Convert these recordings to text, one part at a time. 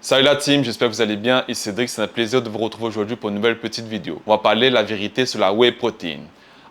Salut la team, j'espère que vous allez bien. Ici Cédric, c'est un plaisir de vous retrouver aujourd'hui pour une nouvelle petite vidéo. On va parler de la vérité sur la whey protein.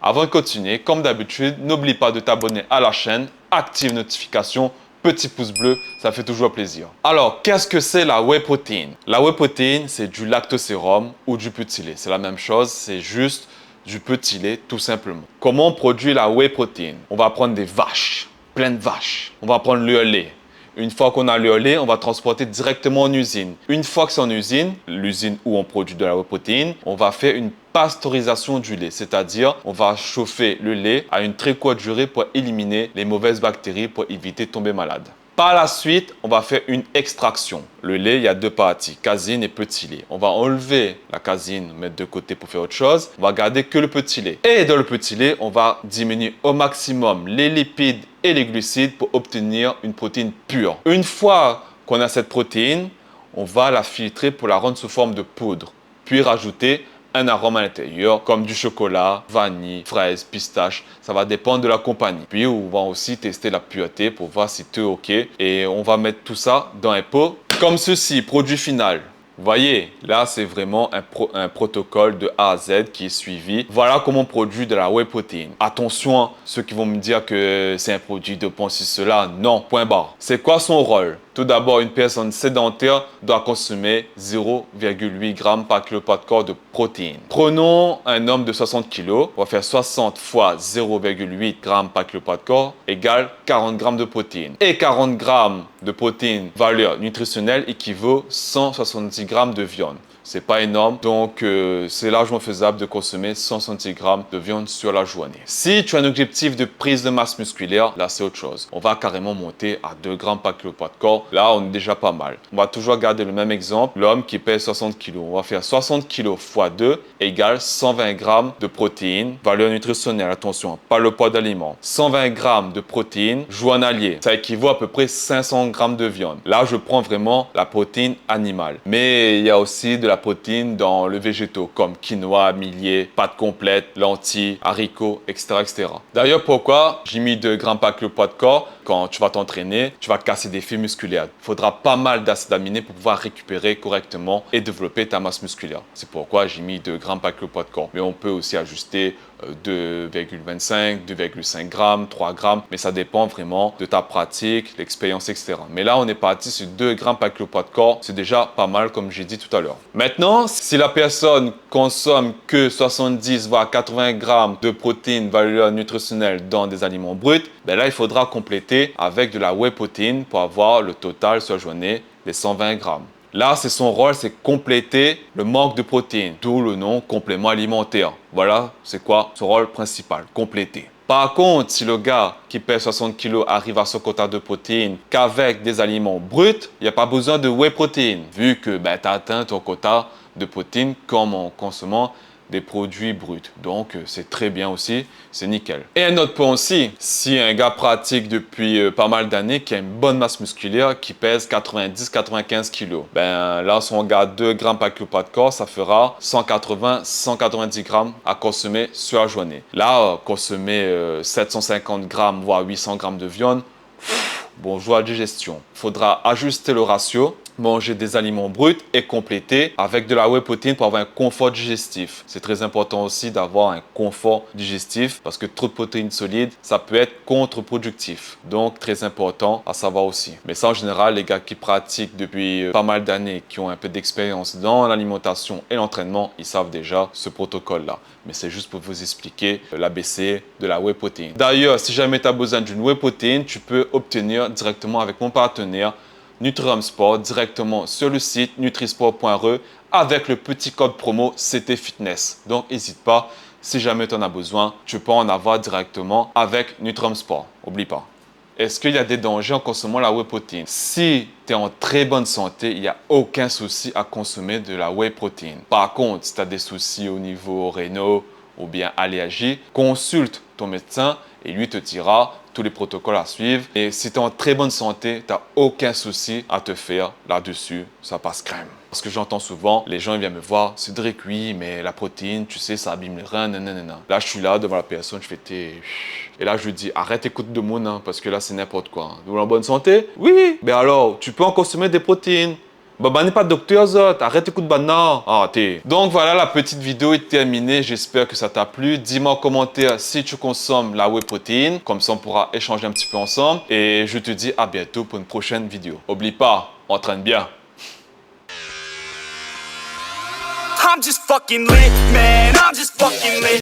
Avant de continuer, comme d'habitude, n'oublie pas de t'abonner à la chaîne, active notification, petit pouce bleu, ça fait toujours plaisir. Alors, qu'est-ce que c'est la whey protein? La whey protein, c'est du lactosérum ou du petit lait. C'est la même chose, c'est juste du petit lait tout simplement. Comment on produit la whey protein? On va prendre des vaches, plein de vaches. On va prendre le lait. Une fois qu'on a le lait, on va transporter directement en usine. Une fois que c'est en usine, l'usine où on produit de la whey protein, on va faire une pasteurisation du lait. C'est-à-dire, on va chauffer le lait à une très courte durée pour éliminer les mauvaises bactéries pour éviter de tomber malade. Par la suite, on va faire une extraction. Le lait, il y a deux parties, caséine et petit lait. On va enlever la caséine, mettre de côté pour faire autre chose. On va garder que le petit lait. Et dans le petit lait, on va diminuer au maximum les lipides et les glucides pour obtenir une protéine pure. Une fois qu'on a cette protéine, on va la filtrer pour la rendre sous forme de poudre, puis rajouter un arôme à l'intérieur comme du chocolat, vanille, fraise, pistache. Ça va dépendre de la compagnie. Puis on va aussi tester la pureté pour voir si tout est OK. Et on va mettre tout ça dans un pot comme ceci, produit final. Vous voyez, là, c'est vraiment un protocole de A à Z qui est suivi. Voilà comment on produit de la whey protein. Attention, ceux qui vont me dire que c'est un produit de ci, cela. Non, point barre. C'est quoi son rôle? Tout d'abord, une personne sédentaire doit consommer 0,8 g par kilopoids de corps de protéines. Prenons un homme de 60 kg. On va faire 60 fois 0,8 g par kilopoids de corps égale 40 g de protéines. Et 40 g de protéines, valeur nutritionnelle, équivaut 170 g de viande. C'est pas énorme, donc c'est largement faisable de consommer 170 g de viande sur la journée. Si tu as un objectif de prise de masse musculaire, là c'est autre chose. On va carrément monter à 2 g par kilopoids de corps. Là, on est déjà pas mal. On va toujours garder le même exemple. L'homme qui pèse 60 kg. On va faire 60 kg x 2 égale 120 g de protéines. Valeur nutritionnelle, attention, pas le poids d'aliment. 120 g de protéines journaliers. Ça équivaut à peu près 500 g de viande. Là, je prends vraiment la protéine animale. Mais il y a aussi de la protéine dans le végétaux comme quinoa, millet, pâtes complètes, lentilles, haricots, etc. D'ailleurs, pourquoi j'ai mis 2 g par kilopoids de corps? Quand tu vas t'entraîner, tu vas casser des fibres musculaires. Il faudra pas mal d'acides aminés pour pouvoir récupérer correctement et développer ta masse musculaire. C'est pourquoi j'ai mis 2 g par kilopoids de corps. Mais on peut aussi ajuster 2,25, 2,5 g, 3 g, mais ça dépend vraiment de ta pratique, l'expérience, etc. Mais là, on est parti sur 2 g par kilopoids de corps. C'est déjà pas mal, comme j'ai dit tout à l'heure. Maintenant, si la personne consomme que 70 voire 80 g de protéines valeur nutritionnelle dans des aliments bruts, ben là, il faudra compléter avec de la whey protein pour avoir le total sur la journée des 120 g. Là, c'est son rôle, c'est compléter le manque de protéines, d'où le nom complément alimentaire. Voilà, c'est quoi son rôle principal, compléter. Par contre, si le gars qui pèse 60 kg arrive à son quota de protéines qu'avec des aliments bruts, il n'y a pas besoin de whey protein, vu que tu as atteint ton quota de protéines comme en consommant des produits bruts. Donc, c'est très bien aussi, c'est nickel. Et un autre point aussi, si un gars pratique depuis pas mal d'années, qui a une bonne masse musculaire, qui pèse 90-95 kg, ben là, si on regarde 2 g par kilopoids de corps, ça fera 180-190 g à consommer sur la journée. Là, consommer 750 g, voire 800 g de viande, bonjour à la digestion. Il faudra ajuster le ratio, manger des aliments bruts et compléter avec de la whey protein pour avoir un confort digestif. C'est très important aussi d'avoir un confort digestif parce que trop de protéines solides, ça peut être contre-productif. Donc, très important à savoir aussi. Mais ça, en général, les gars qui pratiquent depuis pas mal d'années, qui ont un peu d'expérience dans l'alimentation et l'entraînement, ils savent déjà ce protocole-là. Mais c'est juste pour vous expliquer l'ABC de la whey protein. D'ailleurs, si jamais tu as besoin d'une whey protein, tu peux obtenir directement avec mon partenaire Nutrium Sport directement sur le site nutrisport.re avec le petit code promo CT Fitness. Donc, n'hésite pas, si jamais tu en as besoin, tu peux en avoir directement avec Nutrium Sport. N'oublie pas. Est-ce qu'il y a des dangers en consommant la whey protein? Si tu es en très bonne santé, il n'y a aucun souci à consommer de la whey protein. Par contre, si tu as des soucis au niveau rénal ou bien allergie, consulte ton médecin et lui te dira tous les protocoles à suivre. Et si tu es en très bonne santé, tu n'as aucun souci à te faire là-dessus. Ça passe crème. Parce que j'entends souvent, les gens ils viennent me voir, Cédric, oui, mais la protéine, tu sais, ça abîme les reins, nanana. Là, je suis là devant la personne, je fais tes... Et là, je lui dis, arrête, écoute de mon, parce que là, c'est n'importe quoi. Vous êtes en bonne santé? Oui. Mais alors, tu peux en consommer des protéines. Bah, n'est pas docteur, Zot. Arrête de coup de banane. Ah, t'es. Donc voilà, la petite vidéo est terminée. J'espère que ça t'a plu. Dis-moi en commentaire si tu consommes la whey protein. Comme ça, on pourra échanger un petit peu ensemble. Et je te dis à bientôt pour une prochaine vidéo. Oublie pas, entraîne bien. I'm just fucking lit, man. I'm just fucking lit.